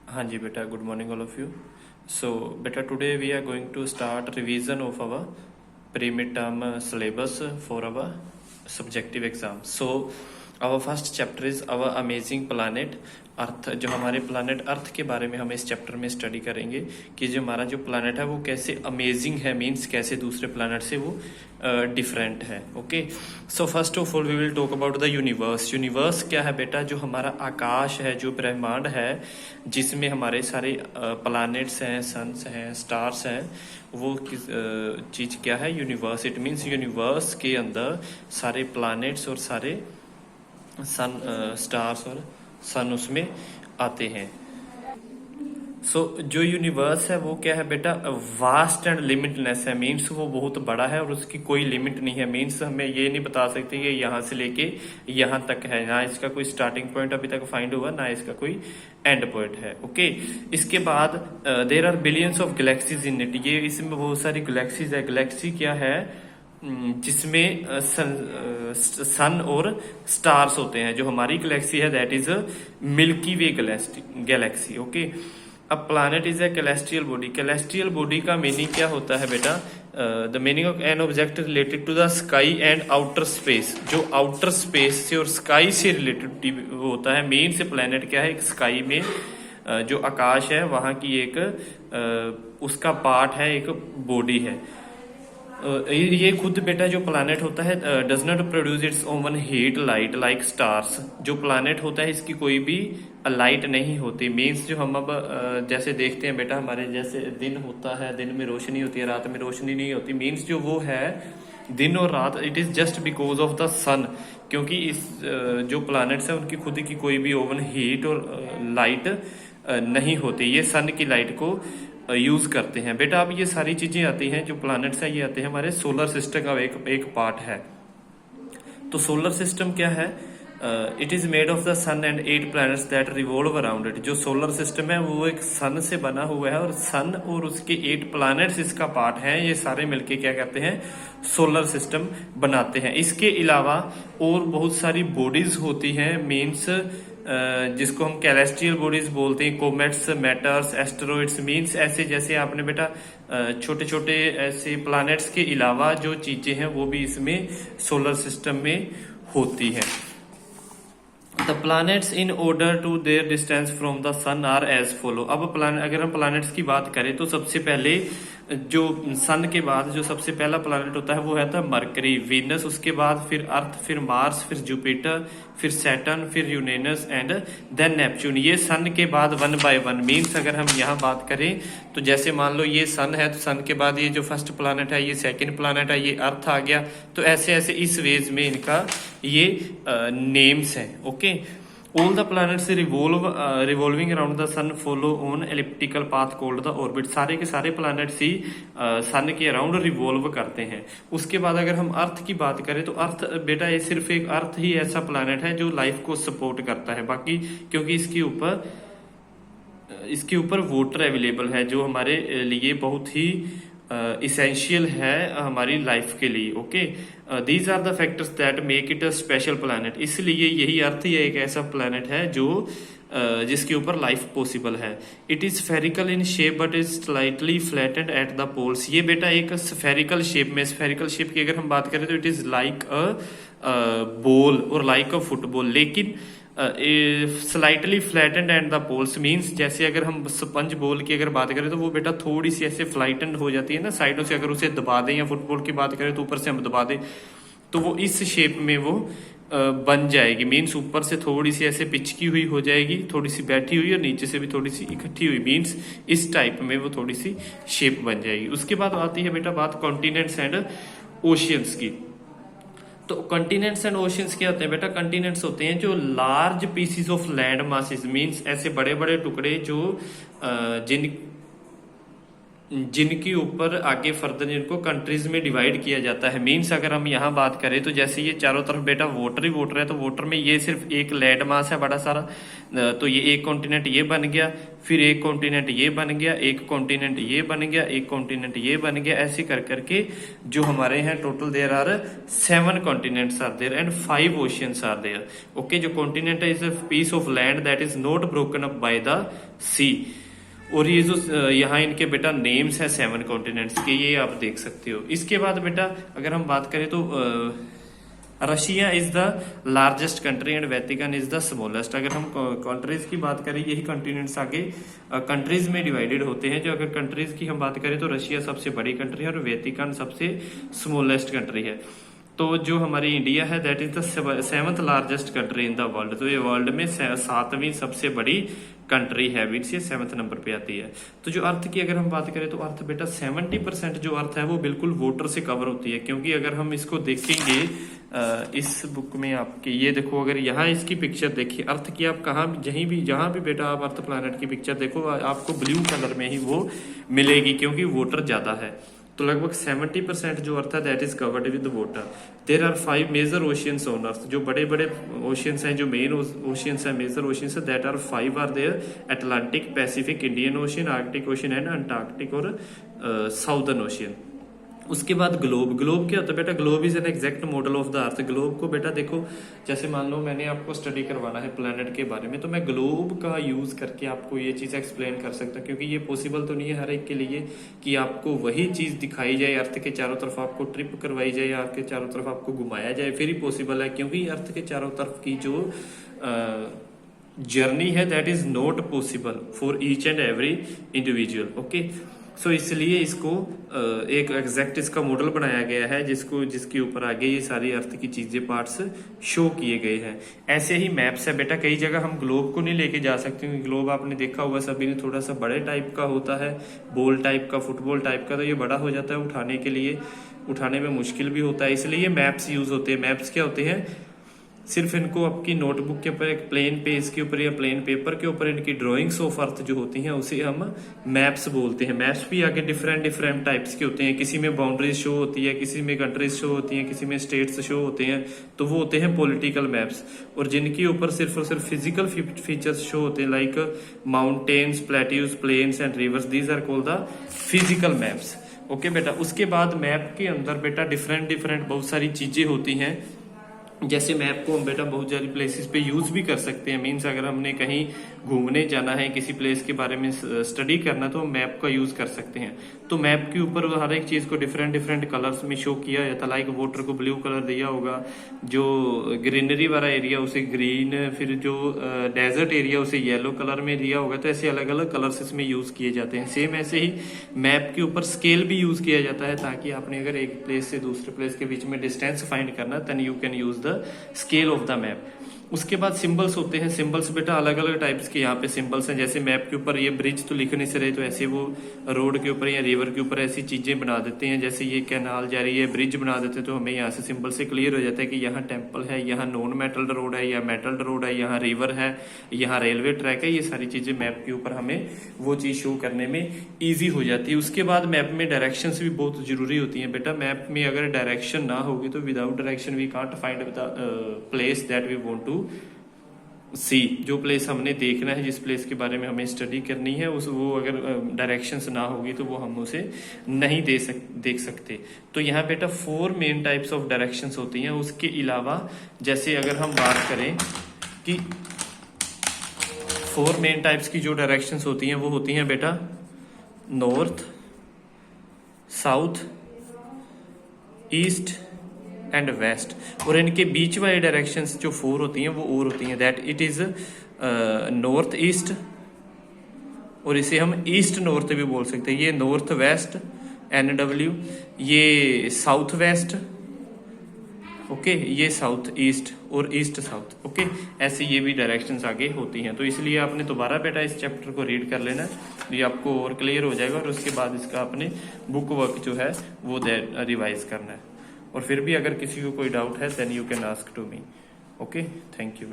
हाँ जी बेटा, good morning all of you. So beta, today we are going to start revision of our pre-midterm syllabus for our subjective exam. So our first chapter is our amazing planet अर्थ. जो हमारे planet अर्थ के बारे में हम इस chapter में study करेंगे कि जो हमारा जो प्लानट है वो कैसे अमेजिंग है, मीन्स कैसे दूसरे प्लानट से वो डिफरेंट है. Okay, so first of all we will talk about the universe. Universe क्या है बेटा? जो हमारा आकाश है, जो ब्रह्मांड है, जिसमें हमारे सारे प्लानट्स हैं, सन्स हैं, स्टार्स हैं, वो किस चीज़ क्या है? यूनिवर्स. इट मीन्स यूनिवर्स के अंदर सारे प्लानट्स और सारे सन, स्टार्स और सन उसमें आते हैं. सो जो यूनिवर्स है वो क्या है बेटा? वास्ट एंड लिमिटलेस है. मीन्स वो बहुत बड़ा है और उसकी कोई लिमिट नहीं है. मीन्स हमें ये नहीं बता सकते कि यहाँ से लेके यहाँ तक है. ना इसका कोई स्टार्टिंग पॉइंट अभी तक फाइंड हुआ, ना इसका कोई एंड पॉइंट है. ओके, इसके बाद there are billions of galaxies in it. ये इसमें बहुत सारी गैलेक्सीज है. गैलेक्सी क्या है? जिसमें सन और स्टार्स होते हैं. जो हमारी गैलेक्सी है that is milky way galaxy. Okay, अब planet is a celestial body. Celestial body का मीनिंग क्या होता है बेटा? The meaning of an object related to the sky and outer space. जो आउटर स्पेस से और स्काई से रिलेटेड होता है. मेन से प्लैनेट क्या है? एक स्काई में जो आकाश है वहां की एक उसका पार्ट है, एक बॉडी है. ये खुद बेटा जो प्लैनेट होता है does not produce it's oven heat light like stars. जो प्लैनेट होता है इसकी कोई भी लाइट नहीं होती. मीन्स जो हम अब जैसे देखते हैं बेटा, हमारे जैसे दिन होता है, दिन में रोशनी होती है, रात में रोशनी नहीं होती. मीन्स जो वो है दिन और रात, it is just because of the sun. क्योंकि इस जो प्लैनेट्स है उनकी खुद की कोई भी ओवन हीट और लाइट नहीं होती. ये सन की लाइट को यूज करते हैं. बेटा अब ये सारी चीजें आती हैं, जो प्लैनेट्स हैं ये आते हैं हमारे सोलर सिस्टम का एक पार्ट है. तो सोलर सिस्टम क्या है? It is made of the sun and 8 planets that revolve around it. जो सोलर सिस्टम है वो एक सन से बना हुआ है और सन और उसके 8 प्लैनेट्स इसका पार्ट हैं. ये सारे मिलके क्या कहते हैं? सोलर सिस्टम बनाते हैं. इसके अलावा और बहुत सारी बॉडीज होती हैं. मीन्स जिसको हम कैलेस्ट्रियल बॉडीज बोलते हैं. कोमेट्स, मेटर्स, एस्टेरॉइड्स. मीन्स ऐसे जैसे आपने बेटा छोटे छोटे ऐसे प्लैनेट्स के अलावा जो चीजें हैं वो भी इसमें सोलर सिस्टम में होती हैं. The planets in order to their distance from the sun are as follow. अब अगर हम प्लैनेट्स की बात करें तो सबसे पहले जो सन के बाद जो सबसे पहला प्लैनेट होता है वो है मरकरी, वीनस, उसके बाद फिर अर्थ, फिर मार्स, फिर जुपिटर, फिर सैटर्न, फिर यूरेनस एंड देन नेपच्यून. ये सन के बाद 1 by 1. मीन्स अगर हम यहाँ बात करें तो जैसे मान लो ये सन है तो सन के बाद ये जो फर्स्ट प्लैनेट है, ये सेकंड प्लैनेट है, ये अर्थ आ गया. तो ऐसे ऐसे इस वेज में इनका ये नेम्स हैं. Okay, all the planets revolving around the sun follow on elliptical path called the orbit. सारे के सारे planets ही सन के अराउंड रिवॉल्व करते हैं. उसके बाद अगर हम अर्थ की बात करें तो अर्थ बेटा ये सिर्फ एक अर्थ ही ऐसा प्लैनेट है जो लाइफ को सपोर्ट करता है. बाकी क्योंकि इसके ऊपर वाटर अवेलेबल है जो हमारे लिए बहुत ही इसेंशियल है हमारी लाइफ के लिए. Okay, these are the factors that make it a special planet. इसलिए यही अर्थ ही एक ऐसा प्लैनेट है जो जिसके ऊपर लाइफ पॉसिबल है. It is spherical in shape but is slightly flattened at the poles. ये बेटा एक स्फेरिकल शेप में, स्फेरिकल शेप की अगर हम बात करें तो it is like a ball और लाइक अ फुटबॉल. लेकिन slightly flattened and the poles means जैसे अगर हम स्पंज बॉल की अगर बात करें तो वो बेटा थोड़ी सी ऐसे फ्लाइटेंड हो जाती है ना साइडों से. अगर उसे दबा दें, या फुटबॉल की बात करें तो ऊपर से हम दबा दें तो वो इस शेप में वो बन जाएगी. मीन्स ऊपर से थोड़ी सी ऐसे पिचकी हुई हो जाएगी, थोड़ी सी बैठी हुई, और नीचे से भी थोड़ी सी इकट्ठी हुई. मीन्स इस टाइप में वो थोड़ी सी शेप बन जाएगी. उसके बाद आती है बेटा बात कॉन्टिनेंट्स एंड ओशियंस की. तो कॉन्टिनेंट्स एंड ओशियंस क्या होते हैं बेटा? कॉन्टिनेंट्स होते हैं जो large PCs of land masses. Means ऐसे बड़े बड़े टुकड़े जो जिनके ऊपर आगे फर्दर जिनको कंट्रीज में डिवाइड किया जाता है। मीन्स अगर हम यहाँ बात करें तो जैसे ये चारों तरफ बेटा वाटर ही वाटर है, तो वाटर में ये सिर्फ एक लैंड मास है बड़ा सारा, तो ये एक कॉन्टिनेंट ये बन गया, फिर एक कॉन्टिनेंट ये बन गया, एक कॉन्टिनेंट ये बन गया, एक कॉन्टिनेंट ये बन गया, ऐसे कर करके जो हमारे हैं total there are 7 continents are there and 5 oceans are there. Okay, जो कॉन्टिनेंट है is a piece of land that is not broken up by the sea. और ये जो यहाँ इनके बेटा नेम्स है 7 कॉन्टिनेंट्स के, ये आप देख सकते हो। इसके बाद बेटा अगर हम बात करें तो Russia is the largest country and Vatican is the smallest. अगर हम कंट्रीज की बात करें, यही कॉन्टिनेंट्स आगे कंट्रीज में डिवाइडेड होते हैं। जो अगर कंट्रीज की हम बात करें तो रशिया सबसे बड़ी कंट्री है और वेटिकन सबसे स्मॉलेस्ट कंट्री है। तो जो हमारी इंडिया है that is the 7th largest country in the world. तो ये वर्ल्ड में 7वीं सबसे बड़ी कंट्री है, विच ये 7th नंबर पे आती है। तो जो अर्थ की अगर हम बात करें तो अर्थ बेटा 70% जो अर्थ है वो बिल्कुल वाटर से कवर होती है। क्योंकि अगर हम इसको देखेंगे इस बुक में आपके ये देखो, अगर यहाँ इसकी पिक्चर देखिए अर्थ की, आप कहाँ जहां भी बेटा आप अर्थ प्लैनेट की पिक्चर देखो आपको ब्लू कलर में ही वो मिलेगी, क्योंकि वाटर ज्यादा है। तो लगभग 70% जो अर्थ है that is covered with water. There are 5 major oceans on earth. जो बड़े बड़े ओशियंस हैं, जो मेन ओशियंस हैं, मेजर ओशियंस है that are 5 are there, Atlantic, Pacific, Indian ocean, Arctic ocean and Antarctic और साउदर्न ओशियन। उसके बाद ग्लोब। ग्लोब क्या होता है बेटा? Globe is an exact model of the earth. Globe को बेटा देखो, जैसे मान लो मैंने आपको स्टडी करवाना है प्लैनेट के बारे में, तो मैं ग्लोब का यूज करके आपको ये चीज एक्सप्लेन कर सकता हूँ। क्योंकि ये पॉसिबल तो नहीं है हर एक के लिए कि आपको वही चीज दिखाई जाए, अर्थ के चारों तरफ आपको ट्रिप करवाई जाए, अर्थ के चारों तरफ आपको घुमाया जाए, फिर ही पॉसिबल है। क्योंकि अर्थ के चारों तरफ की जो जर्नी है that is not possible for each and every individual. Okay, so इसलिए इसको एक एग्जैक्ट इसका मॉडल बनाया गया है जिसके ऊपर आगे ये सारी अर्थ की चीजें, पार्ट्स शो किए गए हैं। ऐसे ही मैप्स है बेटा, कई जगह हम ग्लोब को नहीं लेके जा सकते क्योंकि ग्लोब आपने देखा होगा सभी ने, थोड़ा सा बड़े टाइप का होता है, बॉल टाइप का, फुटबॉल टाइप का, तो ये बड़ा हो जाता है, उठाने के लिए उठाने में मुश्किल भी होता है, इसलिए ये मैप्स यूज होते हैं। मैप्स क्या होते हैं? सिर्फ इनको आपकी नोटबुक के ऊपर, एक प्लेन पेज के ऊपर या प्लेन पेपर के ऊपर इनकी ड्राइंग्स ऑफ अर्थ जो होती हैं उसे हम मैप्स बोलते हैं। मैप्स भी आगे डिफरेंट टाइप्स के होते हैं। किसी में बाउंड्रीज शो होती है, किसी में कंट्रीज शो होती हैं, किसी में स्टेट्स शो होते हैं, तो वो होते हैं पॉलिटिकल मैप्स। और जिनके ऊपर सिर्फ और सिर्फ फिजिकल फीचर्स शो होते हैं, like mountains, plateaus, plains and rivers, these are called the physical maps. Okay बेटा, उसके बाद मैप के अंदर बेटा डिफरेंट बहुत सारी चीजें होती हैं। जैसे मैप को हम बेटा बहुत सारी प्लेसेस पे यूज भी कर सकते हैं। मीन्स अगर हमने कहीं घूमने जाना है, किसी प्लेस के बारे में स्टडी करना, तो हम मैप का यूज कर सकते हैं। तो मैप के ऊपर हर एक चीज को डिफरेंट कलर्स में शो किया जाता है। लाइक वाटर को ब्लू कलर दिया होगा, जो ग्रीनरी वाला एरिया उसे ग्रीन, फिर जो डेजर्ट एरिया उसे येलो कलर में दिया होगा। तो ऐसे अलग अलग कलर्स इसमें यूज किए जाते हैं। सेम ऐसे ही मैप के ऊपर स्केल भी यूज किया जाता है, ताकि आपने अगर एक प्लेस से दूसरे प्लेस के बीच में डिस्टेंस फाइंड करना, then you can use the scale of the map. उसके बाद सिंबल्स होते हैं। सिंबल्स बेटा अलग अलग टाइप्स के यहाँ पे सिंबल्स हैं। जैसे मैप के ऊपर ये ब्रिज तो लिख नहीं से रहे, तो ऐसे वो रोड के ऊपर या रिवर के ऊपर ऐसी चीजें बना देते हैं। जैसे ये कैनाल जा रही है, ब्रिज बना देते हैं, तो हमें यहाँ से सिंबल से क्लियर हो जाता है कि यहाँ टेम्पल है, यहाँ नॉन मेटल्ड रोड है या मेटल्ड रोड है, यहाँ रिवर है, यहाँ रेलवे ट्रैक है। ये सारी चीजें मैप के ऊपर हमें वो चीज शो करने में ईजी हो जाती है। उसके बाद मैप में डायरेक्शन भी बहुत जरूरी होती है बेटा। मैप में अगर डायरेक्शन ना होगी तो without direction we can't find the place that we want to see. जो प्लेस हमने देखना है, जिस प्लेस के बारे में हमें स्टडी करनी है, उस वो अगर डायरेक्शंस ना होगी तो वो हम उसे नहीं देख सकते। तो यहाँ बेटा 4 मेन टाइप्स ऑफ डायरेक्शंस होती हैं। उसके अलावा जैसे अगर हम बात करें कि 4 मेन टाइप्स की जो डायरेक्शंस होती हैं वो होती हैं बेटा north, south, east and west. और इनके बीच वाली डायरेक्शंस जो 4 होती हैं वो और होती हैं, that it is north east, और इसे हम ईस्ट नॉर्थ भी बोल सकते हैं। ये नॉर्थ वेस्ट NW, ये साउथ वेस्ट, ओके, ये साउथ ईस्ट और ईस्ट साउथ। ओके, ऐसे ये भी डायरेक्शंस आगे होती हैं। तो इसलिए आपने दोबारा बेटा इस चैप्टर को रीड कर लेना, ये आपको और क्लियर हो जाएगा। और उसके बाद इसका अपने बुक वर्क जो है वो रिवाइज करना है। और फिर भी अगर किसी को कोई डाउट है then you can ask to me. Okay, thank you.